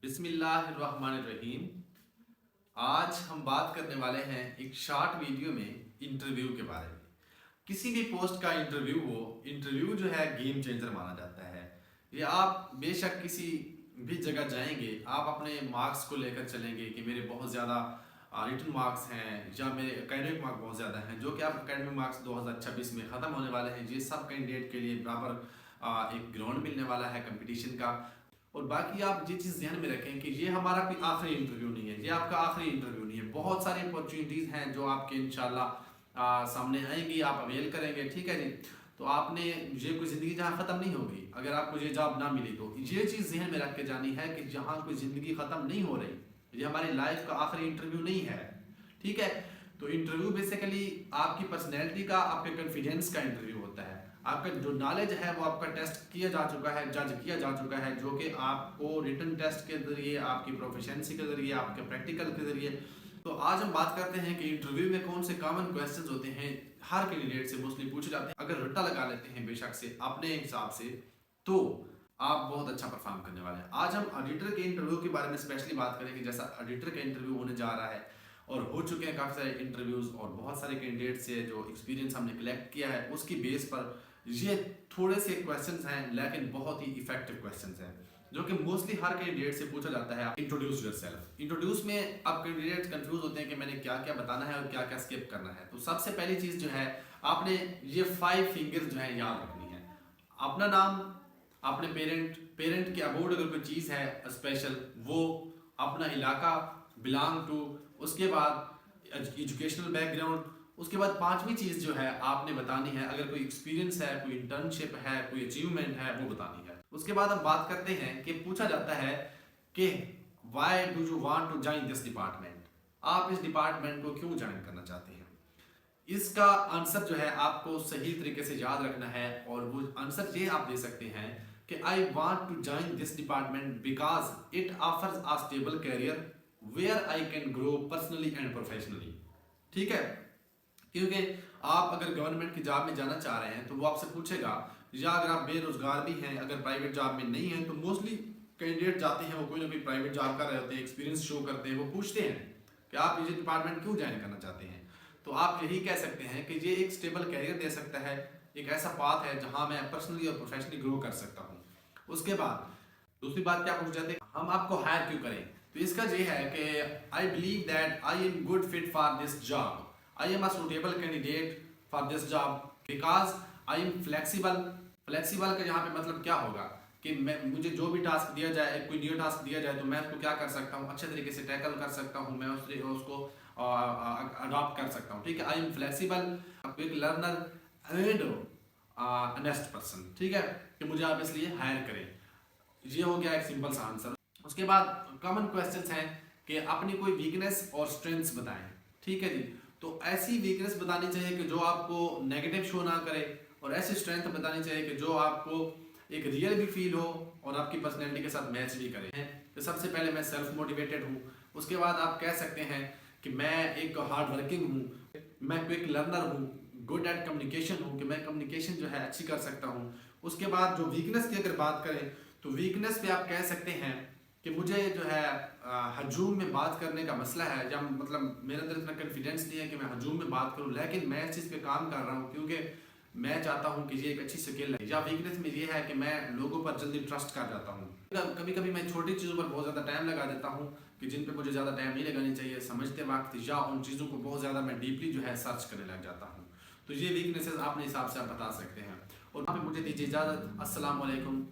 बिस्मिल्लाहिर्रहमानिर्रहीम। आज हम बात करने वाले हैं एक शॉर्ट वीडियो में इंटरव्यू के बारे में। किसी भी पोस्ट का इंटरव्यू हो, इंटरव्यू जो है गेम चेंजर माना जाता है। ये आप बेशक किसी भी जगह जाएंगे, आप अपने मार्क्स को लेकर चलेंगे कि मेरे बहुत ज़्यादा रिटन मार्क्स हैं या मेरे एकेडमिक मार्क्स बहुत ज़्यादा हैं, जो कि आप एकेडमिक मार्क्स 2026 में ख़त्म होने वाले हैं। ये सब कैंडिडेट के लिए बराबर एक ग्राउंड मिलने वाला है कंपटीशन का। और बाकी आप ये चीज़ ध्यान में रखें कि ये हमारा कोई आखिरी इंटरव्यू नहीं है, ये आपका आखिरी इंटरव्यू नहीं है। बहुत सारी अपॉर्चुनिटीज़ हैं जो आपके इंशाल्लाह सामने आएंगी, आप अवेल करेंगे। ठीक है जी। तो आपने ये कोई ज़िंदगी जहाँ ख़त्म नहीं होगी, अगर आपको ये जॉब ना मिली तो ये चीज़ ज़हन में रख के जानी है कि जहाँ कोई ज़िंदगी ख़त्म नहीं हो रही, ये हमारी लाइफ का आखिरी इंटरव्यू नहीं है। ठीक है। तो इंटरव्यू बेसिकली आपकी पर्सनैलिटी का, आपके कॉन्फिडेंस का इंटरव्यू होता है। आपका जो नॉलेज है वो आपका टेस्ट किया जा चुका है, जज किया जा चुका है, जो कि आपको रिटन टेस्ट के जरिए, आपकी प्रोफिशिएंसी के जरिए, आपके प्रैक्टिकल के जरिए। तो आज हम बात करते हैं कि इंटरव्यू में कौन से कॉमन क्वेश्चंस होते हैं, हर कैंडिडेट से मोस्टली पूछे जाते हैं। अगर रट्टा लगा लेते हैं बेशक से अपने हिसाब से, तो आप बहुत अच्छा परफॉर्म करने वाले हैं। आज हम ऑडिटर के इंटरव्यू के बारे में स्पेशली बात करेंगे। जैसा ऑडिटर का इंटरव्यू होने जा रहा है और हो चुके हैं काफ़ी सारे इंटरव्यूज़, और बहुत सारे कैंडिडेट से जो एक्सपीरियंस हमने कलेक्ट किया है उसकी बेस पर ये थोड़े से क्वेश्चंस हैं, लेकिन बहुत ही इफेक्टिव क्वेश्चंस हैं जो कि मोस्टली हर कैंडिडेट से पूछा जाता है। Introduce yourself. इंट्रोड्यूस में अब कैंडिडेट्स कंफ्यूज होते हैं कि मैंने क्या क्या बताना है और क्या क्या स्किप करना है। तो सबसे पहली चीज़ जो है, आपने ये 5 फिंगर्स जो है याद रखनी है। अपना नाम, अपने पेरेंट के अबाउट अगर कोई चीज़ है स्पेशल वो, अपना इलाका, बिलोंग टू, उसके बाद एजुकेशनल बैकग्राउंड, उसके बाद 5वीं चीज़ जो है आपने बतानी है, अगर कोई एक्सपीरियंस है, कोई इंटर्नशिप है, कोई अचीवमेंट है, वो बतानी है। उसके बाद हम बात करते हैं कि पूछा जाता है कि why do you want to join this department, आप इस डिपार्टमेंट को क्यों ज्वाइन करना चाहते हैं। इसका आंसर जो है आपको सही तरीके से याद रखना है, और वो आंसर ये आप दे सकते हैं कि I want to join this department because it offers a stable career where I can grow personally and professionally. ठीक है। क्योंकि आप अगर गवर्नमेंट की जॉब में जाना चाह रहे हैं तो वो आपसे पूछेगा, या अगर आप बेरोजगार भी हैं, अगर प्राइवेट जॉब में नहीं हैं, तो मोस्टली कैंडिडेट जाते हैं वो कोई ना कोई प्राइवेट जॉब कर रहे होते हैं, एक्सपीरियंस शो करते हैं, वो पूछते हैं कि आप ये डिपार्टमेंट क्यों ज्वाइन करना चाहते हैं। तो आप यही कह सकते हैं कि ये एक स्टेबल कैरियर दे सकता है, एक ऐसा पाथ है जहाँ मैं पर्सनली और प्रोफेशनली ग्रो कर सकता हूँ। उसके बाद दूसरी बात क्या पूछ जाते हैं, हम आपको हायर क्यों करें। तो इसका ये है कि I believe that I am good fit for this job, I am a suitable candidate for this job because I am flexible। Flexible का यहाँ पे मतलब क्या होगा कि मुझे जो भी टास्क दिया जाए, कोई न्यू टास्क दिया जाए, तो मैं उसको क्या कर सकता हूँ, अच्छे तरीके से टैकल कर सकता हूँ, मैं उसको अडॉप्ट कर सकता हूँ। ठीक है। I am flexible, quick learner and honest person. ठीक है, कि मुझे आप इसलिए हायर करें। ये हो गया एक सिंपल सा आंसर। उसके बाद कॉमन क्वेश्चंस हैं कि अपनी कोई वीकनेस और स्ट्रेंथ्स बताएं। ठीक है जी। तो ऐसी वीकनेस बतानी चाहिए कि जो आपको नेगेटिव शो ना करे, और ऐसी स्ट्रेंथ बतानी चाहिए कि जो आपको एक रियल भी फील हो और आपकी पर्सनैलिटी के साथ मैच भी करे। तो सबसे पहले मैं सेल्फ मोटिवेटेड हूँ। उसके बाद आप कह सकते हैं कि मैं एक हार्ड वर्किंग हूँ, मैं क्विक लर्नर हूँ, गुड एट कम्युनिकेशन हूँ, कि मैं कम्युनिकेशन जो है अच्छी कर सकता हूँ। उसके बाद जो वीकनेस की अगर बात करें तो वीकनेस पे आप कह सकते हैं कि मुझे जो है हजूम में बात करने का मसला है, या मतलब मेरे अंदर इतना कॉन्फिडेंस नहीं है कि मैं हजूम में बात करूं, लेकिन मैं इस चीज़ पे काम कर रहा हूं क्योंकि मैं चाहता हूं कि ये एक अच्छी स्किल है। या वीकनेस में ये है कि मैं लोगों पर जल्दी ट्रस्ट कर जाता हूं। कभी कभी मैं छोटी चीज़ों पर बहुत ज़्यादा टाइम लगा देता हूँ कि जिन पर मुझे ज़्यादा टाइम नहीं लगानी चाहिए समझते वक्त, या उन चीज़ों को बहुत ज़्यादा मैं डीपली जो है सर्च करने लग जाता हूँ। तो ये वीकनेसेस अपने हिसाब से आप बता सकते हैं। और वहाँ पर मुझे दीजिए इजाज़त। अस्सलाम वालेकुम।